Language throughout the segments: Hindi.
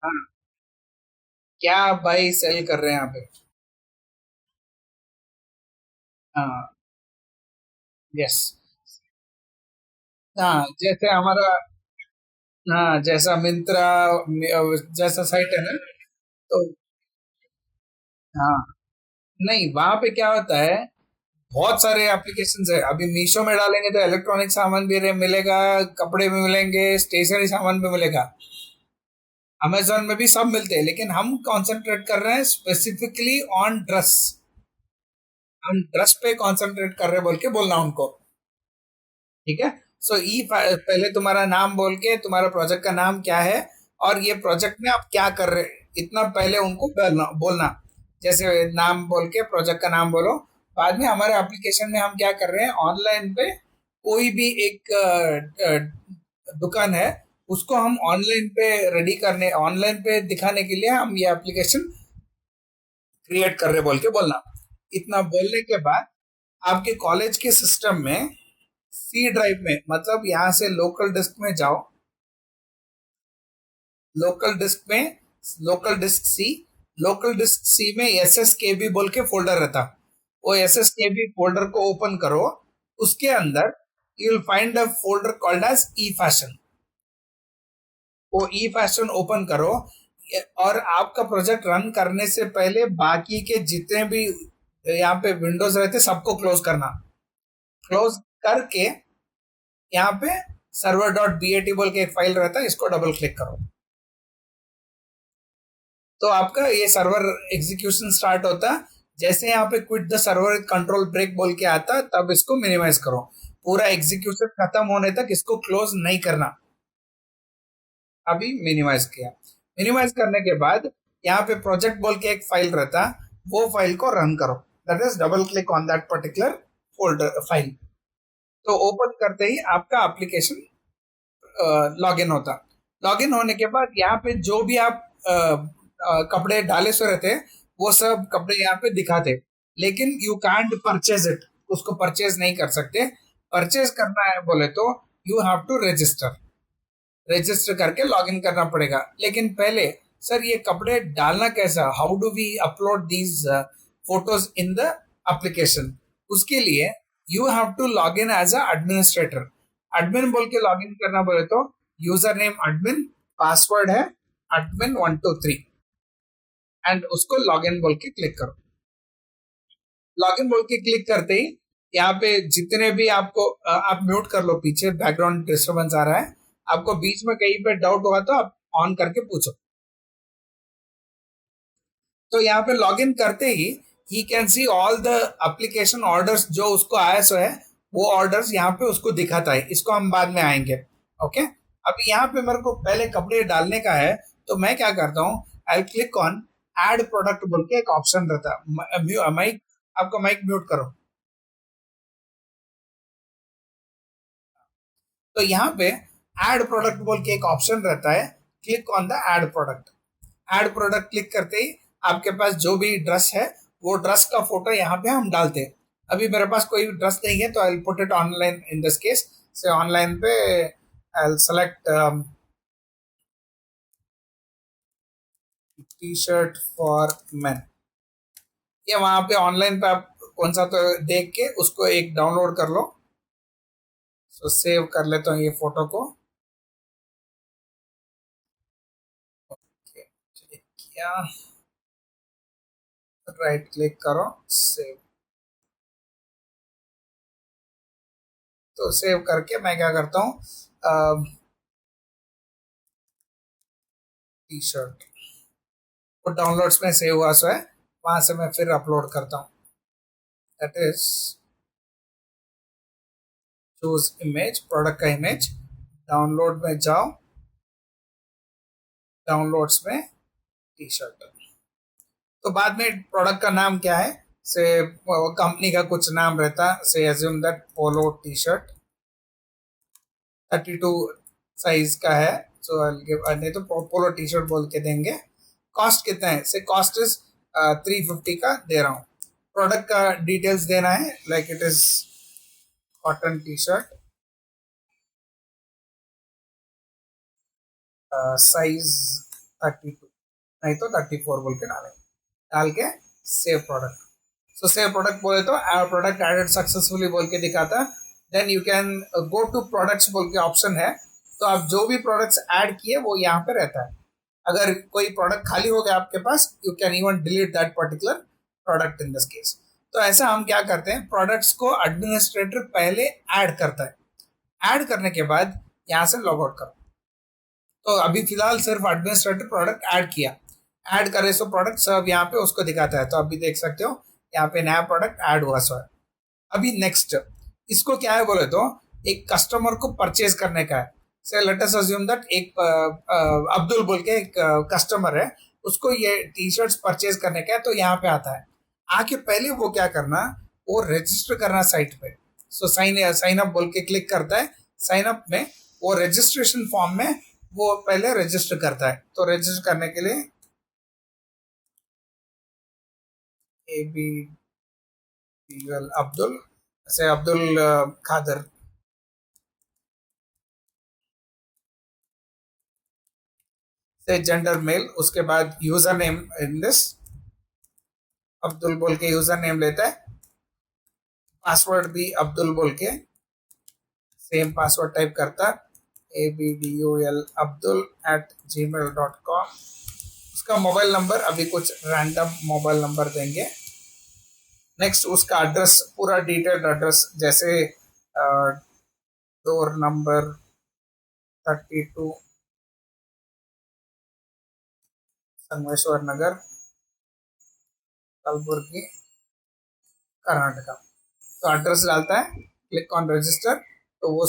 हाँ, क्या भाई सेल कर रहे हैं यहाँ पे। हाँ। यस। हाँ, जैसे हमारा। हाँ, जैसा मिंत्रा जैसा साइट है ना। तो हाँ, नहीं वहां पे क्या होता है, बहुत सारे एप्लीकेशंस है। अभी मीशो में डालेंगे तो इलेक्ट्रॉनिक सामान भी मिलेगा, कपड़े भी मिलेंगे, स्टेशनरी सामान भी मिलेगा। अमेजोन में भी सब मिलते हैं, लेकिन हम कंसंट्रेट कर रहे हैं स्पेसिफिकली ऑन ड्रेस। हम ड्रेस पे कंसंट्रेट कर रहे हैं बोल के बोलना उनको। ठीक है। सो पहले तुम्हारा नाम बोल के, तुम्हारा प्रोजेक्ट का नाम क्या है और ये प्रोजेक्ट में आप क्या कर रहे हैं, इतना पहले उनको बोलना। जैसे नाम बोल के प्रोजेक्ट का नाम बोलो। बाद में हमारे एप्लीकेशन में हम क्या कर रहे हैं, ऑनलाइन पे कोई भी एक दुकान है, उसको हम ऑनलाइन पे रेडी करने, ऑनलाइन पे दिखाने के लिए हम ये एप्लीकेशन क्रिएट कर रहे बोल के बोलना। इतना बोलने के बाद आपके कॉलेज के सिस्टम में सी ड्राइव में, मतलब यहाँ से लोकल डिस्क में जाओ। लोकल डिस्क में, local disk C, local disk C में एस एस के बी बोल के फोल्डर रहता। वो S S K B folder को ओपन करो। उसके अंदर you will find a folder called as E fashion. वो ई फैशन ओपन करो। और आपका प्रोजेक्ट रन करने से पहले बाकी के जितने भी यहाँ पे विंडोज रहते सबको क्लोज करना। क्लोज करके यहाँ पे server dot B A T बोल के एक फाइल रहता है, इसको डबल क्लिक करो। तो आपका ये सर्वर एग्जीक्यूशन स्टार्ट होता। जैसे यहाँ पे quit the server control break बोल के आता, तब इसको मिनिमाइज करो। पूरा एग्जीक्यूशन खत्म होने तक इसको क्लोज नहीं करना। अभी मिनिमाइज किया। मिनिमाइज करने के बाद यहाँ पे प्रोजेक्ट बोल के एक फाइल रहता, वो फाइल को रन करो। That is double click on that particular folder file. तो ओपन करते ही आपका एप्लीकेशन लॉगिन होता। लॉगिन होने के बाद यहाँ पे जो भी आप कपड़े डाले सो रहते, वो सब कपड़े यहाँ पे दिखाते। लेकिन यू कांट परचेज इट, उसको परचेज नहीं कर सकते। परचेज करना है बोले तो you have to register. Register करके लॉगिन करना पड़ेगा। लेकिन पहले, सर ये कपड़े डालना कैसा, how do we upload these photos in the application, उसके लिए you have to log in as a administrator. Admin बोल के लॉग इन करना बोले तो यूजर नेम एडमिन, पासवर्ड है admin123, एंड उसको लॉग इन बोल के क्लिक करो। लॉग इन बोल के क्लिक करते ही यहाँ पे जितने भी आपको आप म्यूट कर लो, पीछे बैकग्राउंड डिस्टरबेंस आ रहा है। आपको बीच में कहीं पे डाउट होगा तो आप ऑन करके पूछो। तो यहाँ पे लॉगिन करते ही can see all the application orders जो उसको आया सो है, वो ऑर्डर्स यहाँ पे उसको दिखाता है। इसको हम बाद में आएंगे। ओके। अभी यहाँ पे मेरे को पहले कपड़े डालने का है, तो मैं क्या करता हूँ, I click on add product बोल के एक ऑप्शन रहता है। माइक, आपका माइक म्यूट करो। तो यहाँ पे ऐड प्रोडक्ट बोल के एक ऑप्शन रहता है। Click on the add product. Add product click करते ही आपके पास जो भी ड्रेस है, वो ड्रेस का फोटो यहाँ पे हम डालते हैं। अभी मेरे पास कोई ड्रेस नहीं है, तो I put it online in this case. से ऑनलाइन पे I select T shirt for main. ये वहां पे ऑनलाइन पे आप कौन सा तो देख के उसको एक डाउनलोड कर लो। सो सेव कर लेता हूँ ये फोटो को। क्या, राइट क्लिक करो, सेव। तो सेव करके मैं क्या करता हूँ, टी शर्ट वो डाउनलोड्स में सेव हुआ सो है, वहां से मैं फिर अपलोड करता हूँ। That is choose image, product का इमेज, डाउनलोड में जाओ, डाउनलोड्स में टी शर्ट। तो बाद में प्रोडक्ट का नाम क्या है, से कंपनी का कुछ नाम रहता, से assume that polo T shirt 32 size का है। सो नहीं तो पोलो टी शर्ट बोल के देंगे। कॉस्ट कितना है, से कॉस्ट इज 350 का दे रहा हूँ। प्रोडक्ट का डिटेल्स देना है, like it is cotton T shirt, size 32 नहीं तो 34 बोल के डाल के save product. So save product बोले तो प्रोडक्ट एडेड सक्सेसफुली बोल के दिखाता। Then you can go to products बोल के ऑप्शन है, तो आप जो भी प्रोडक्ट्स ऐड किए वो यहाँ पे रहता है। अगर कोई प्रोडक्ट खाली हो गया आपके पास, you can even delete that particular product in this case. तो ऐसा हम क्या करते हैं, प्रोडक्ट्स को एडमिनिस्ट्रेटर पहले ऐड करता है। ऐड करने के बाद यहाँ से लॉग आउट करो। तो अभी फिलहाल सिर्फ एडमिनिस्ट्रेटर प्रोडक्ट ऐड किया, ऐड करे सो प्रोडक्ट सब यहाँ पे उसको दिखाता है। तो अभी देख सकते हो यहाँ पे नया प्रोडक्ट ऐड हुआ सो है। अभी नेक्स्ट इसको क्या है बोले तो एक कस्टमर को परचेज करने का है। से लेट अस अज्यूम दैट एक अब्दुल बोल के एक कस्टमर है, उसको ये टी शर्ट्स परचेज करने का है। तो यहाँ पे आता है, आके पहले वो क्या करना, वो रजिस्टर करना साइट पे। सो साइन अप बोल के क्लिक करता है। साइन अप में वो रजिस्ट्रेशन फॉर्म में वो पहले रजिस्टर करता है। तो रजिस्टर करने के लिए अब्दुल से अब्दुल खादर से जेंडर मेल, उसके बाद user name in this Abdul बोल के यूजर नेम लेता है। पासवर्ड भी अब्दुल बोल के सेम पासवर्ड टाइप करता है, abdul abdul@gmail.com। उसका मोबाइल नंबर अभी कुछ रैंडम मोबाइल नंबर देंगे। नेक्स्ट उसका एड्रेस, पूरा डिटेल्ड एड्रेस, जैसे डोर नंबर 32 संगमेश्वर नगर कलबुर्गी कर्नाटका। तो एड्रेस डालता है, क्लिक ऑन रजिस्टर, तो वो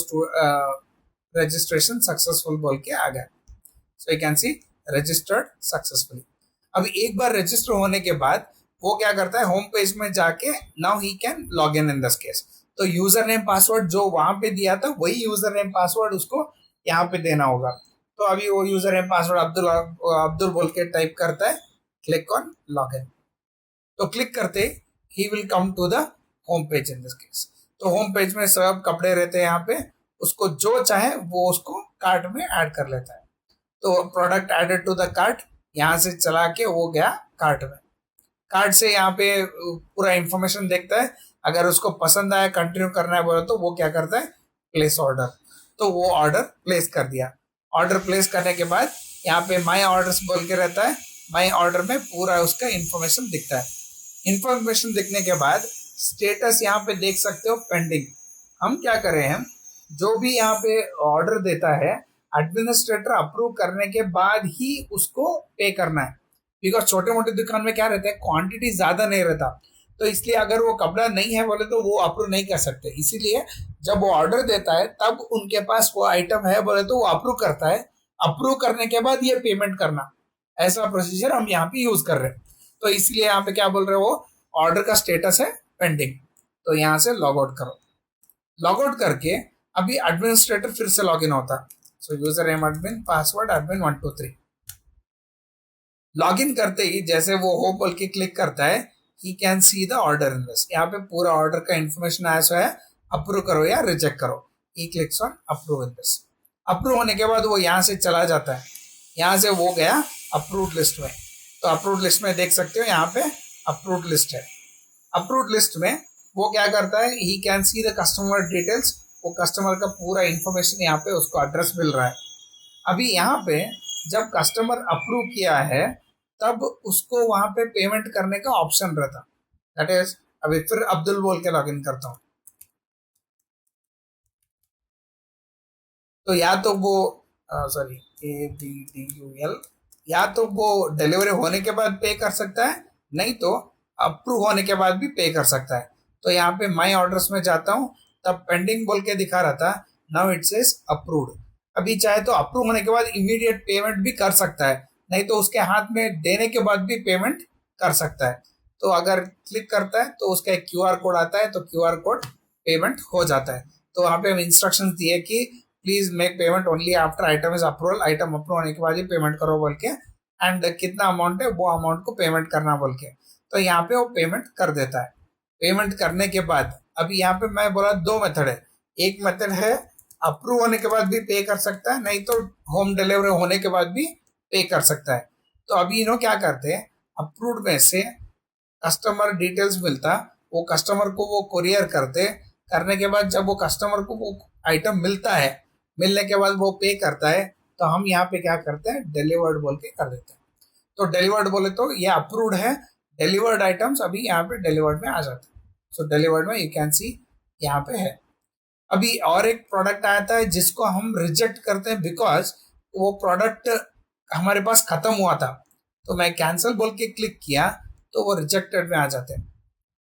रजिस्ट्रेशन सक्सेसफुल बोल के आ गया। So you can see registered successfully. अब एक बार रजिस्टर होने के बाद वो क्या करता है, होम पेज में जाके now he can log in this case. तो यूजर नेम पासवर्ड जो वहां पे दिया था वही यूजर नेम पासवर्ड उसको यहाँ पे देना होगा। तो अभी वो यूजर नेम पासवर्ड अब्दुल बोल के टाइप करता है, क्लिक ऑन लॉग इन। तो क्लिक करते ही will come to the home page in this case. तो होम पेज में सब कपड़े रहते हैं यहाँ पे, उसको जो चाहे वो उसको कार्ट में ऐड कर लेता है। तो product added to the cart, यहाँ से चला के वो गया कार्ट में। कार्ट से यहाँ पे पूरा इंफॉर्मेशन देखता है, अगर उसको पसंद आया कंटिन्यू करना है बोले तो वो क्या करता है, प्लेस ऑर्डर। तो वो ऑर्डर प्लेस कर दिया। ऑर्डर प्लेस करने के बाद यहाँ पे माई ऑर्डर्स बोल के रहता है। माई ऑर्डर में पूरा उसका इंफॉर्मेशन दिखता है। इंफॉर्मेशन दिखने के बाद स्टेटस यहाँ पे देख सकते हो, पेंडिंग। हम क्या करें, हम जो भी यहाँ पे ऑर्डर देता है एडमिनिस्ट्रेटर अप्रूव करने के बाद ही उसको पे करना है। बिकॉज छोटे मोटे दुकान में क्या रहता है, क्वांटिटी ज्यादा नहीं रहता, तो इसलिए अगर वो कपड़ा नहीं है बोले तो वो अप्रूव नहीं कर सकते। इसीलिए जब वो ऑर्डर देता है तब उनके पास वो आइटम है बोले तो वो अप्रूव करता है। अप्रूव करने के बाद ये पेमेंट करना, ऐसा प्रोसीजर हम यहाँ पे यूज कर रहे हैं। तो इसलिए यहाँ पे क्या बोल रहे हो, ऑर्डर का स्टेटस है पेंडिंग। तो यहाँ से लॉग आउट करो। लॉग आउट करके अभी एडमिनिस्ट्रेटर फिर से लॉग इन होता है। सो user name admin, password admin 123। Log in करते ही जैसे वो हो बोल के क्लिक करता है, ही can see the order in this. यहाँ पे पूरा ऑर्डर का इंफॉर्मेशन आया सो है, अप्रूव करो या रिजेक्ट करो। He clicks on approve in this. Approve होने के बाद वो यहाँ से चला जाता है, यहाँ से वो गया अप्रूव्ड लिस्ट में। तो अप्रूव्ड लिस्ट में देख सकते हो यहाँ पे अप्रूव्ड लिस्ट है। अप्रूव्ड लिस्ट में वो क्या करता है, ही can see the customer details. वो कस्टमर का पूरा इंफॉर्मेशन यहाँ पे उसको एड्रेस मिल रहा है। अभी यहाँ पे जब कस्टमर अप्रूव किया है तब उसको वहां पे पेमेंट करने का ऑप्शन रहता। दैट इज, अभी फिर अब्दुल बोल के लॉग इन करता हूँ। तो या तो वो सॉरी ABDUL, या तो वो डिलीवरी होने के बाद पे कर सकता है, नहीं तो अप्रूव होने के बाद भी पे कर सकता है। तो यहाँ पे माई ऑर्डर्स में जाता हूँ, तब पेंडिंग बोल के दिखा रहा था, नाउ इट सेज अप्रूव्ड। अभी चाहे तो अप्रूव होने के बाद इमीडिएट पेमेंट भी कर सकता है, नहीं तो उसके हाथ में देने के बाद भी पेमेंट कर सकता है। तो अगर क्लिक करता है तो उसका एक QR कोड आता है, तो QR कोड पेमेंट हो जाता है। तो वहाँ पे हम इंस्ट्रक्शन दिए कि please make payment only after item is approval. Item approve होने के बाद ही पेमेंट करो बोल के, एंड कितना अमाउंट है वो अमाउंट को पेमेंट करना बोल के। तो यहाँ पे वो पेमेंट कर देता है। पेमेंट करने के बाद अभी यहाँ पे मैं बोला दो मेथड है। एक मेथड है अप्रूव होने के बाद भी पे कर सकता है, नहीं तो होम डिलीवरी होने के बाद भी पे कर सकता है। तो अभी क्या करते हैं, अप्रूव्ड में से कस्टमर डिटेल्स मिलता, वो कस्टमर को वो कुरियर करते, करने के बाद जब वो कस्टमर को वो आइटम मिलता है, मिलने के बाद वो पे करता है, तो हम यहाँ पे क्या करते हैं, डिलीवर्ड बोल के कर देते हैं। तो डिलीवर्ड बोले तो ये अप्रूव्ड है, डिलीवर्ड आइटम्स अभी यहाँ पे डिलीवर्ड में आ जाते हैं। सो डिलीवर्ड में यू कैन सी यहाँ पे है। अभी और एक प्रोडक्ट आया था जिसको हम रिजेक्ट करते हैं बिकॉज वो प्रोडक्ट हमारे पास खत्म हुआ था, तो मैं कैंसिल बोल के क्लिक किया तो वो रिजेक्टेड में आ जाते हैं।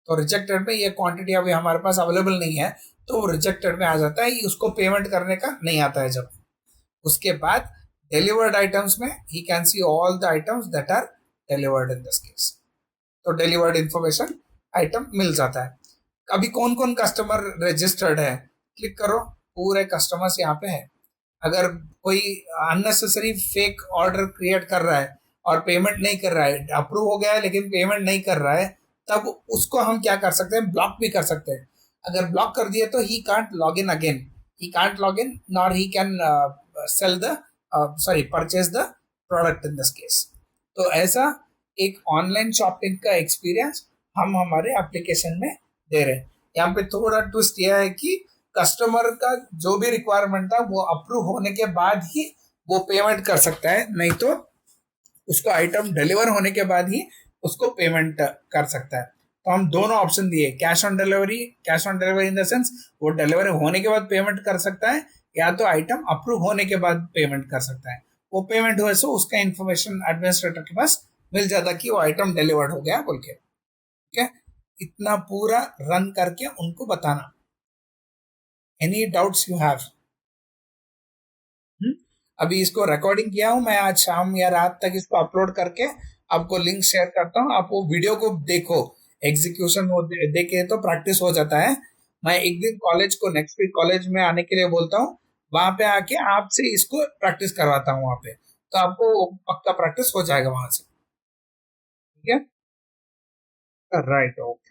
तो रिजेक्टेड में ये क्वांटिटी अभी हमारे पास अवेलेबल नहीं है, तो वो रिजेक्टेड में आ जाता है, उसको पेमेंट करने का नहीं आता है। जब उसके बाद डिलीवर्ड आइटम्स में ही can see all the items that are delivered in this case. तो डिलीवर्ड इंफॉर्मेशन आइटम मिल जाता है। अभी कौन कौन कस्टमर रजिस्टर्ड है, क्लिक करो, पूरे कस्टमर्स यहाँ पे है। अगर कोई अननेसेसरी फेक ऑर्डर क्रिएट कर रहा है और पेमेंट नहीं कर रहा है, अप्रूव हो गया है लेकिन पेमेंट नहीं कर रहा है, तब उसको हम क्या कर सकते हैं, ब्लॉक भी कर सकते हैं। अगर ब्लॉक कर दिए तो he can't log in again, he can't log in nor he can sell the sorry purchase the product in this case. तो ऐसा एक ऑनलाइन शॉपिंग का एक्सपीरियंस हम हमारे एप्लीकेशन में दे रहे हैं। यहाँ पे थोड़ा ट्विस्ट यह है कि कस्टमर का जो भी रिक्वायरमेंट था वो अप्रूव होने के बाद ही वो पेमेंट कर सकता है, नहीं तो उसको आइटम डिलीवर होने के बाद ही उसको पेमेंट कर सकता है। तो हम दोनों ऑप्शन दिए, cash on delivery in the sense वो डिलीवरी होने के बाद पेमेंट कर सकता है, या तो आइटम अप्रूव होने के बाद पेमेंट कर सकता है। वो पेमेंट हुए सो उसका इंफॉर्मेशन एडमिनिस्ट्रेटर के पास मिल जाता कि वो आइटम डिलीवर्ड हो गया बोल के। ठीक है, इतना पूरा रन करके उनको बताना। Any doubts you have? अभी इसको रिकॉर्डिंग किया हूँ मैं, आज शाम या रात तक इसको अपलोड करके आपको लिंक शेयर करता हूँ, आप वो वीडियो को देखो। एग्जीक्यूशन वो देखे तो प्रैक्टिस हो जाता है। मैं एक दिन कॉलेज को नेक्स्ट वीक कॉलेज में आने के लिए बोलता हूँ, वहां पे आके आपसे इसको प्रैक्टिस करवाता हूँ वहां पे, तो आपको पक्का प्रैक्टिस हो जाएगा वहां से। ठीक है, राइट, ओके।